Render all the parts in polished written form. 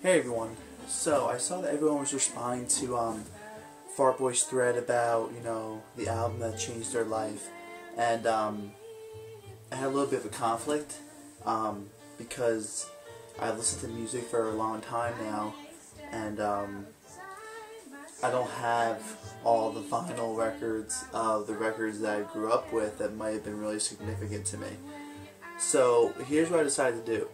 Hey everyone. So I saw that everyone was responding to Fartboy's thread about, the album that changed their life, and I had a little bit of a conflict because I've listened to music for a long time now, and I don't have all the vinyl records of the records that I grew up with that might have been really significant to me. So here's what I decided to do.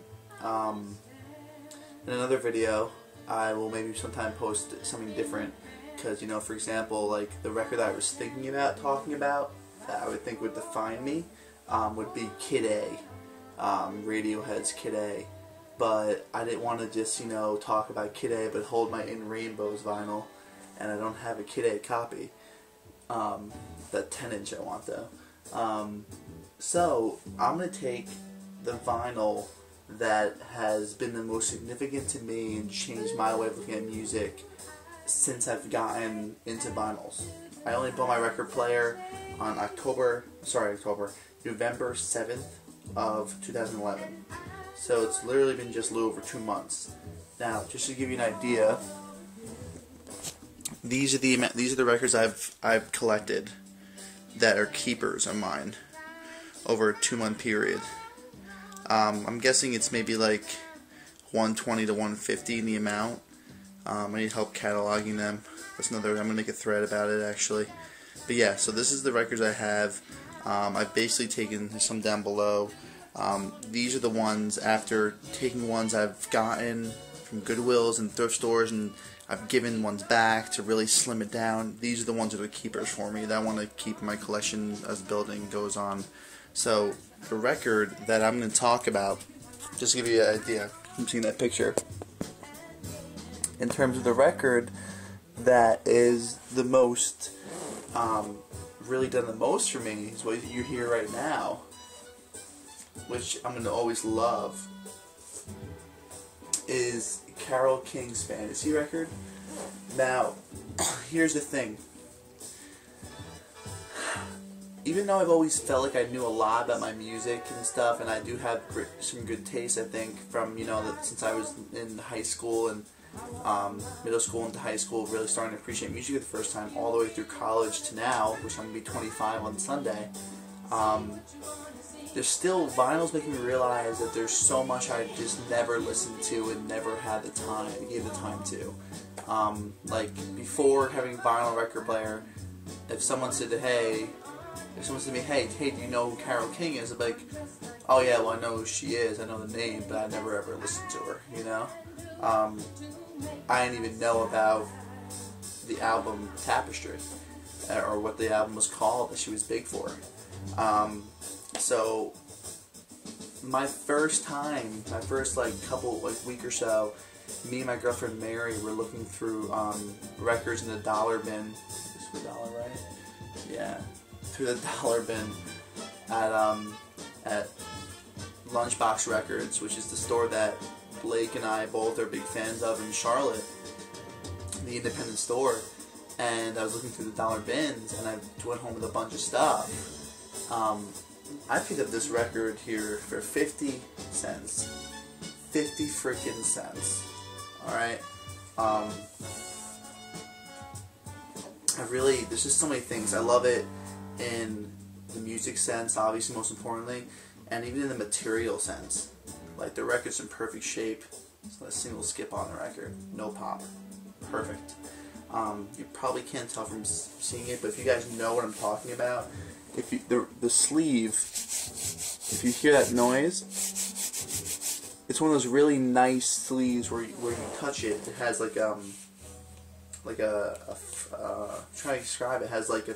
In another video, I will maybe sometime post something different, because, for example, like the record that I was thinking about talking about, that I would think would define me, would be Kid A, Radiohead's Kid A. But I didn't want to just, talk about Kid A, but hold my In Rainbows vinyl, and I don't have a Kid A copy. That 10-inch I want though. So I'm going to take the vinyl that has been the most significant to me and changed my way of looking at music since I've gotten into vinyls. I only bought my record player on November 7th of 2011. So it's literally been just a little over 2 months. Now, just to give you an idea, these are the records I've collected that are keepers of mine over a 2-month period. I'm guessing it's maybe like 120 to 150 in the amount. I need help cataloging them. That's another. I'm gonna make a thread about it actually. But yeah, so this is the records I have. I've basically taken some down below. These are the ones after taking ones I've gotten from Goodwills and thrift stores, and I've given ones back to really slim it down. These are the ones that are keepers for me that I want to keep in my collection as building goes on. So the record that I'm going to talk about, just to give you an idea, I'm seeing that picture. In terms of the record that is the most, really done the most for me, is what you hear right now, which I'm going to always love, is Carole King's Fantasy record. Now, here's the thing. Even though I've always felt like I knew a lot about my music and stuff, and I do have some good taste, I think, from, since I was in high school and middle school into high school, really starting to appreciate music for the first time, all the way through college to now, which I'm going to be 25 on Sunday, there's still, vinyl's making me realize that there's so much I just never listened to and never had the time, gave the time to. Like, before having vinyl record player, if someone said to me, hey, do you know who Carole King is? I'd be like, oh yeah, well I know who she is, I know the name, but I never ever listened to her, I didn't even know about the album Tapestry, or what the album was called that she was big for. So, my first week or so, me and my girlfriend Mary were looking through records in the dollar bin. Is this the dollar, right? Yeah. Through the dollar bin at Lunchbox Records, which is the store that Blake and I both are big fans of in Charlotte, the independent store. And I was looking through the dollar bins, and I went home with a bunch of stuff. I picked up this record here for 50 cents. 50 freaking cents. Alright? There's just so many things. I love it in the music sense, obviously, most importantly, and even in the material sense. Like, the record's in perfect shape. It's not a single skip on the record. No pop. Perfect. You probably can't tell from seeing it, but if you guys know what I'm talking about, the sleeve, if you hear that noise, it's one of those really nice sleeves where you touch it. It has like I'm trying to describe it. It has like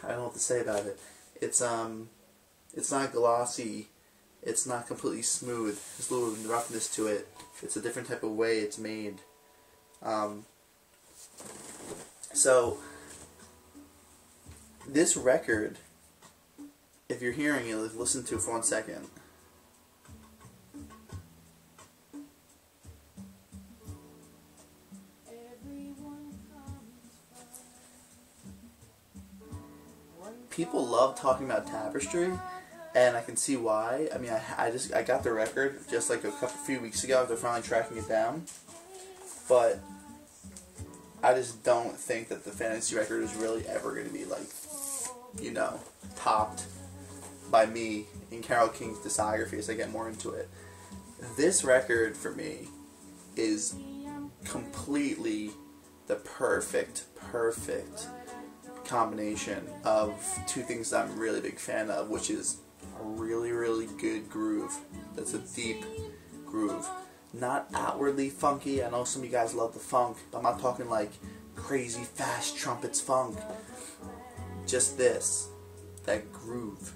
I don't know what to say about it. It's not glossy. It's not completely smooth. There's a little roughness to it. It's a different type of way it's made. So this record, if you're hearing it, listen to it for 1 second. People love talking about Tapestry, and I can see why. I mean, I got the record just like a few weeks ago after finally tracking it down, but I just don't think that the fantasy record is really ever going to be like, you know, topped by me in Carole King's discography as I get more into it. This record for me is completely the perfect combination of two things that I'm a really big fan of, which is a really good groove. That's a deep groove. Not outwardly funky. I know some of you guys love the funk, but I'm not talking like crazy fast trumpets funk. Just this, that groove.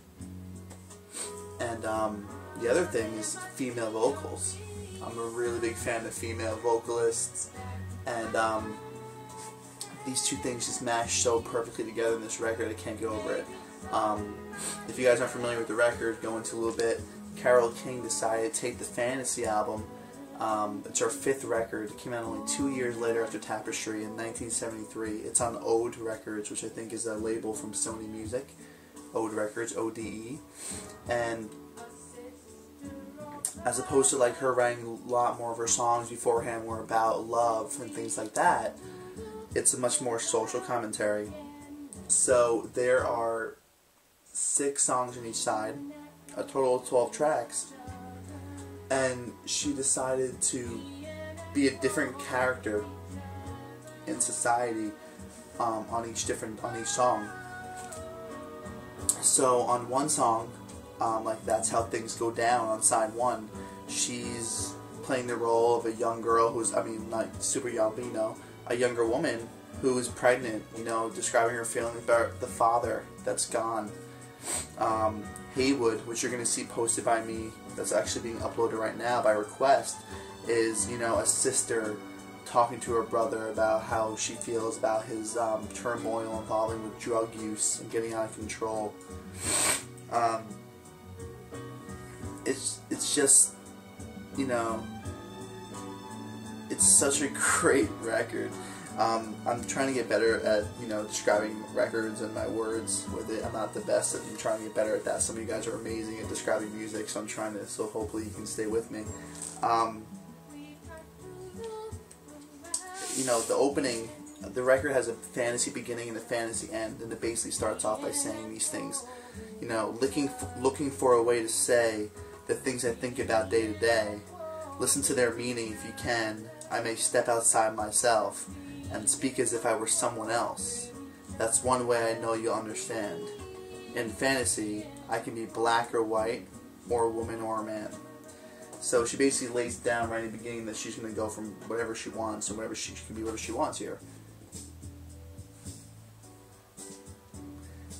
And the other thing is female vocals. I'm a really big fan of female vocalists, and these two things just mash so perfectly together in this record. I can't get over it. If you guys aren't familiar with the record, go into a little bit. Carole King decided to take the Fantasy album. It's her 5th record. It came out only 2 years later after Tapestry in 1973. It's on Ode Records, which I think is a label from Sony Music. Ode Records, O-D-E. And as opposed to like her writing a lot more of her songs beforehand were about love and things like that, it's a much more social commentary. So there are 6 songs on each side, a total of 12 tracks, and she decided to be a different character in society on each song. So on one song, like That's How Things Go Down, on side 1, she's playing the role of a young girl who's, I mean, not super young, but you know, a younger woman who is pregnant, you know, describing her feelings about the father that's gone. Haywood, which you're going to see posted by me, that's actually being uploaded right now by request, is, you know, a sister talking to her brother about how she feels about his turmoil involving with drug use and getting out of control. It's just, you know, it's such a great record. I'm trying to get better at, you know, describing records and my words with it. I'm not the best at. I'm trying to get better at that. Some of you guys are amazing at describing music, so I'm trying to. So hopefully you can stay with me. You know, the opening, the record has a fantasy beginning and a fantasy end, and it basically starts off by saying these things. You know, looking for a way to say the things I think about day to day. Listen to their meaning if you can. I may step outside myself and speak as if I were someone else. That's one way I know you'll understand. In fantasy, I can be black or white, or a woman or a man. So she basically lays down right in the beginning that she's going to go from whatever she wants, and whatever she can be whatever she wants here.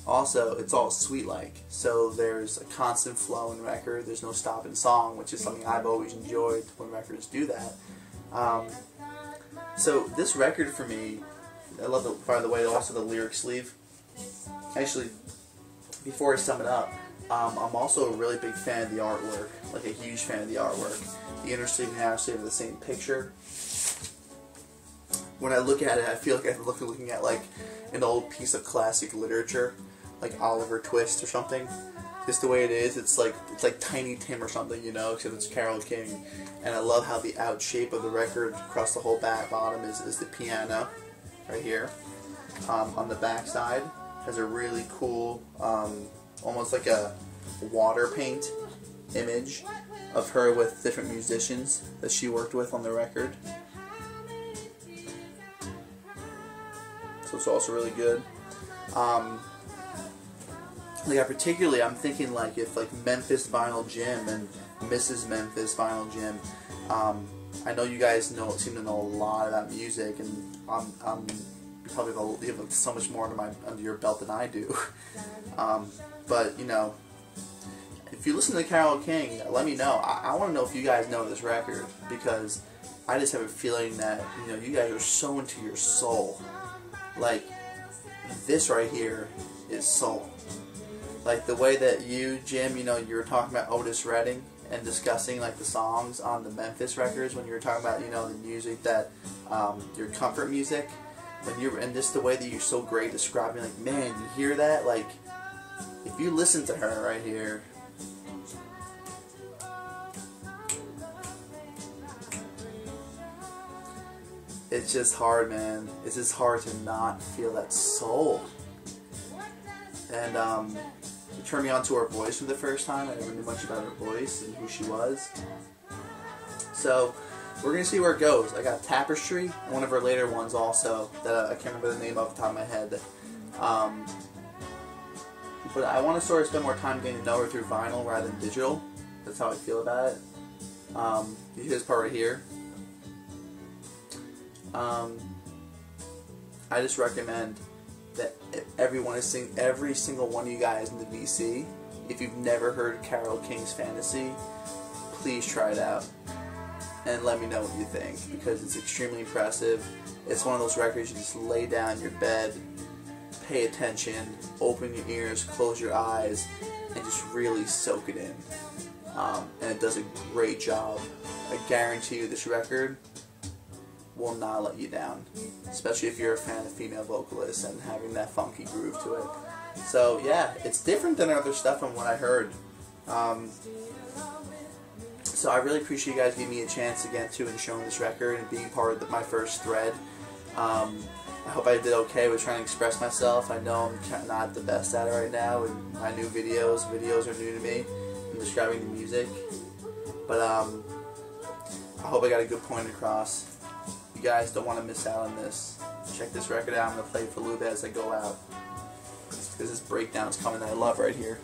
Also, it's all sweet-like, so there's a constant flow in record. There's no stop in song, which is something I've always enjoyed when records do that. So this record for me, I love the, by the way, also the lyric sleeve. Actually, before I sum it up, I'm also a really big fan of the artwork, like a huge fan of the artwork. The inner sleeve and outer sleeve are the same picture. When I look at it, I feel like I'm looking at like an old piece of classic literature, like Oliver Twist or something. Just the way it is, it's like Tiny Tim or something, you know, except it's Carole King. And I love how the out shape of the record across the whole back bottom is the piano right here. On the back side has a really cool, almost like a water paint image of her with different musicians that she worked with on the record. So it's also really good. Like particularly, I'm thinking like if like Memphis Vinyl Jim and Mrs. Memphis Vinyl Jim. I know you guys seem to know a lot about music, and I'm probably you have so much more under your belt than I do. But you know, if you listen to Carole King, let me know. I want to know if you guys know this record, because I just have a feeling that, you know, you guys are so into your soul. Like this right here is soul. Like the way that you, Jim, you know, you were talking about Otis Redding and discussing like the songs on the Memphis records when you were talking about, you know, the music that your comfort music, and just the way that you're so great describing, like, man, you hear that? Like, if you listen to her right here, It's just hard, man. It's just hard to not feel that soul. And it turned me on to her voice for the first time. I never knew much about her voice and who she was. So we're going to see where it goes. I got Tapestry, and one of her later ones also, that I can't remember the name off the top of my head. But I want to sort of spend more time getting to know her through vinyl rather than digital. That's how I feel about it. You hear this part right here. I just recommend that every single one of you guys in the VC, if you've never heard Carole King's Fantasy, please try it out and let me know what you think, because it's extremely impressive. It's one of those records you just lay down in your bed, pay attention, open your ears, close your eyes, and just really soak it in. And it does a great job. I guarantee you this record will not let you down, especially if you're a fan of female vocalists and having that funky groove to it. So yeah, it's different than other stuff from what I heard. So I really appreciate you guys giving me a chance again too and showing this record and being part of my first thread. I hope I did okay with trying to express myself. I know I'm not the best at it right now, and my new videos are new to me in describing the music. But I hope I got a good point across. You guys don't want to miss out on this. Check this record out. I'm going to play it for a little bit as I go out, because this breakdown is coming that I love right here.